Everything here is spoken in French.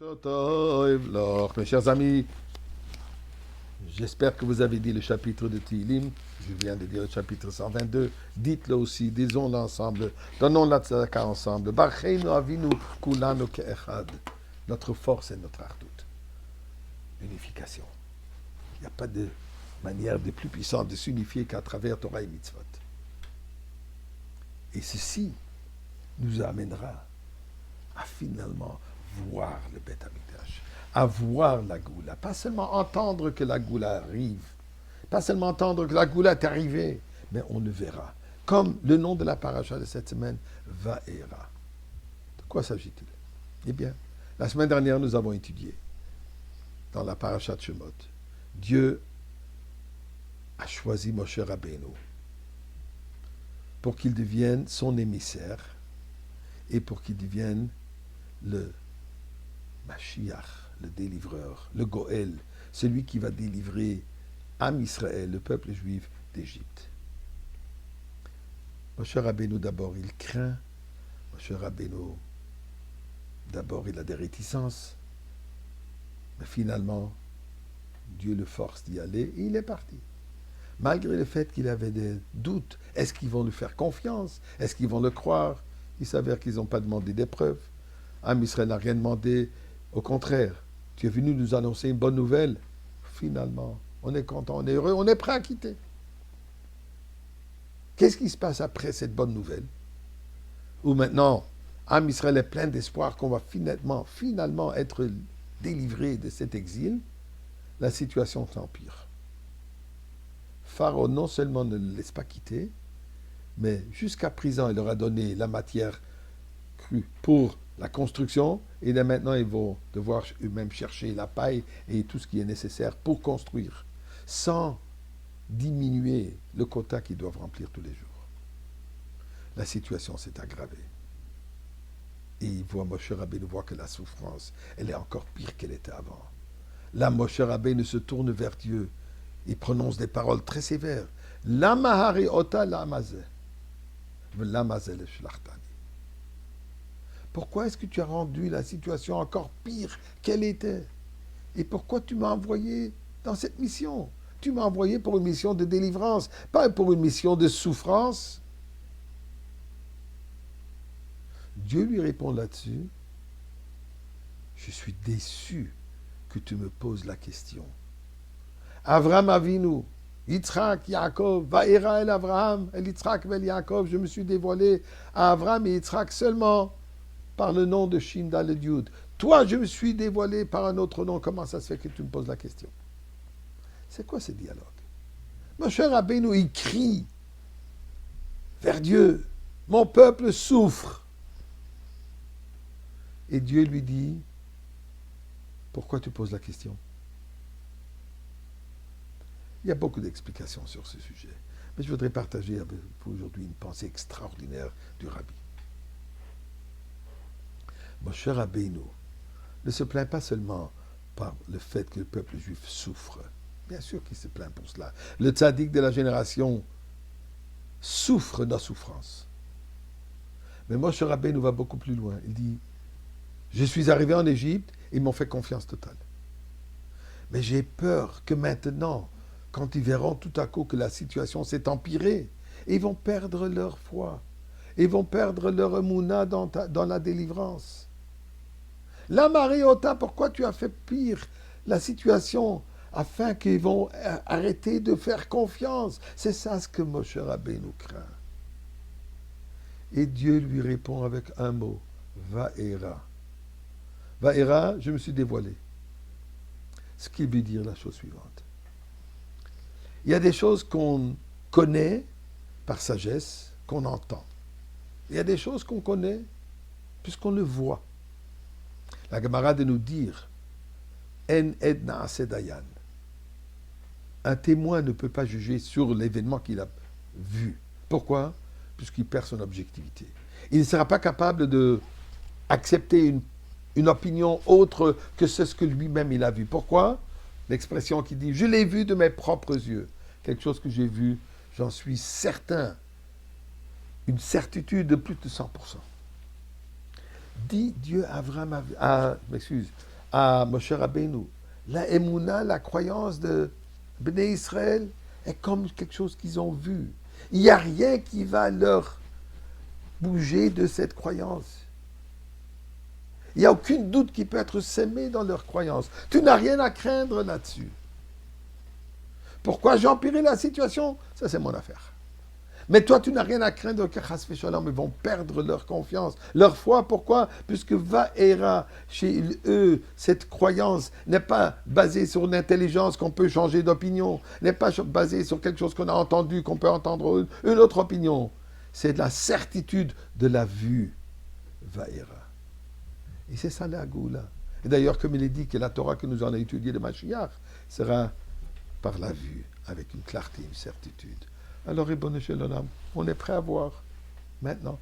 Mes chers amis, j'espère que vous avez dit le chapitre de Tehillim. Je viens de dire le chapitre 122. Dites-le aussi, disons-le ensemble. Donnons la tzedaka ensemble. Barcheinu avinu kulanu ke'echad. Notre force est notre ardoute. Unification. Il n'y a pas de manière de plus puissante de s'unifier qu'à travers Torah et Mitzvot. Et ceci nous amènera à finalement voir le Beth Amikdash, à voir la Goula, pas seulement entendre que la Goula arrive, pas seulement entendre que la Goula est arrivée, mais on le verra. Comme le nom de la paracha de cette semaine, Vaera. De quoi s'agit-il? Eh bien, la semaine dernière, nous avons étudié dans la paracha de Shemot, Dieu a choisi Moshe Rabbeinu pour qu'il devienne son émissaire et pour qu'il devienne le Mashiach, le délivreur, le Goël, celui qui va délivrer Am Israël, le peuple juif d'Égypte. Moshe Rabbeinu d'abord, il craint. Moshe Rabbeinu d'abord, il a des réticences. Mais finalement, Dieu le force d'y aller et il est parti. Malgré le fait qu'il avait des doutes, est-ce qu'ils vont lui faire confiance? Est-ce qu'ils vont le croire? Il s'avère qu'ils n'ont pas demandé des preuves. Am Israël n'a rien demandé. Au contraire, tu es venu nous annoncer une bonne nouvelle. Finalement, on est content, on est heureux, on est prêt à quitter. Qu'est-ce qui se passe après cette bonne nouvelle? Où maintenant, Am Israël est plein d'espoir qu'on va finalement être délivré de cet exil. La situation s'empire. Pharaon non seulement ne le laisse pas quitter, mais jusqu'à présent, il leur a donné la matière crue pour la construction, et là maintenant, ils vont devoir eux-mêmes chercher la paille et tout ce qui est nécessaire pour construire, sans diminuer le quota qu'ils doivent remplir tous les jours. La situation s'est aggravée. Et ils voient Moshe Rabbeinu voit que la souffrance, elle est encore pire qu'elle était avant. Là, Moshe Rabbeinu se tourne vers Dieu et prononce des paroles très sévères. Lama hari ota lamazeh. Lamazeh le shlachtani. Pourquoi est-ce que tu as rendu la situation encore pire qu'elle était? Et pourquoi tu m'as envoyé dans cette mission? Tu m'as envoyé pour une mission de délivrance, pas pour une mission de souffrance. Dieu lui répond là-dessus, je suis déçu que tu me poses la question. Avram Avinu, Yitzhak, Yaakov, Vaera el Avraham, el Yitzhak vel Yaakov, je me suis dévoilé à Avram et Yitzhak seulement par le nom de Shin Daled Yud. Toi, je me suis dévoilé par un autre nom. Comment ça se fait que tu me poses la question? C'est quoi ce dialogue? Moshe Rabbeinu, il crie vers Dieu. Mon peuple souffre. Et Dieu lui dit, pourquoi tu poses la question? Il y a beaucoup d'explications sur ce sujet. Mais je voudrais partager avec vous aujourd'hui une pensée extraordinaire du Rabbi. Moshe Rabbeinu ne se plaint pas seulement par le fait que le peuple juif souffre. Bien sûr qu'il se plaint pour cela. Le tzaddik de la génération souffre nos souffrances. Mais Moshe Rabbeinu va beaucoup plus loin. Il dit, je suis arrivé en Égypte, ils m'ont fait confiance totale. Mais j'ai peur que maintenant, quand ils verront tout à coup que la situation s'est empirée, ils vont perdre leur foi. Ils vont perdre leur émouna dans la délivrance. La Mariota, pourquoi tu as fait pire la situation afin qu'ils vont arrêter de faire confiance? C'est ça ce que Moshe Rabbeinu craint. Et Dieu lui répond avec un mot, Vaera. Vaera, je me suis dévoilé. Ce qui veut dire la chose suivante. Il y a des choses qu'on connaît par sagesse, qu'on entend. Il y a des choses qu'on connaît puisqu'on le voit. La Gemara de nous dire En ed naaseh dayan. Un témoin ne peut pas juger sur l'événement qu'il a vu. Pourquoi? Puisqu'il perd son objectivité. Il ne sera pas capable d'accepter une opinion autre que ce que lui-même il a vu. Pourquoi? L'expression qui dit « Je l'ai vu de mes propres yeux ». Quelque chose que j'ai vu, j'en suis certain. Une certitude de plus de 100%. Dit Dieu à à Moshe Rabbeinu. La émouna, la croyance de Bnei Israël, est comme quelque chose qu'ils ont vu. Il n'y a rien qui va leur bouger de cette croyance. Il n'y a aucun doute qui peut être sémé dans leur croyance. Tu n'as rien à craindre là-dessus. Pourquoi j'ai empiré la situation? Ça, c'est mon affaire. Mais toi, tu n'as rien à craindre que Chas v'Shalom, ils vont perdre leur confiance, leur foi. Pourquoi? Puisque Va'era, chez eux, cette croyance n'est pas basée sur l'intelligence qu'on peut changer d'opinion, n'est pas basée sur quelque chose qu'on a entendu, qu'on peut entendre une autre opinion. C'est de la certitude de la vue. Va'era. Et c'est ça la Goula. Et d'ailleurs, comme il est dit que la Torah que nous allons étudier de Mashiach sera par la vue, avec une clarté, une certitude. Alors, Ribono Shel Olam, on est prêt à voir maintenant.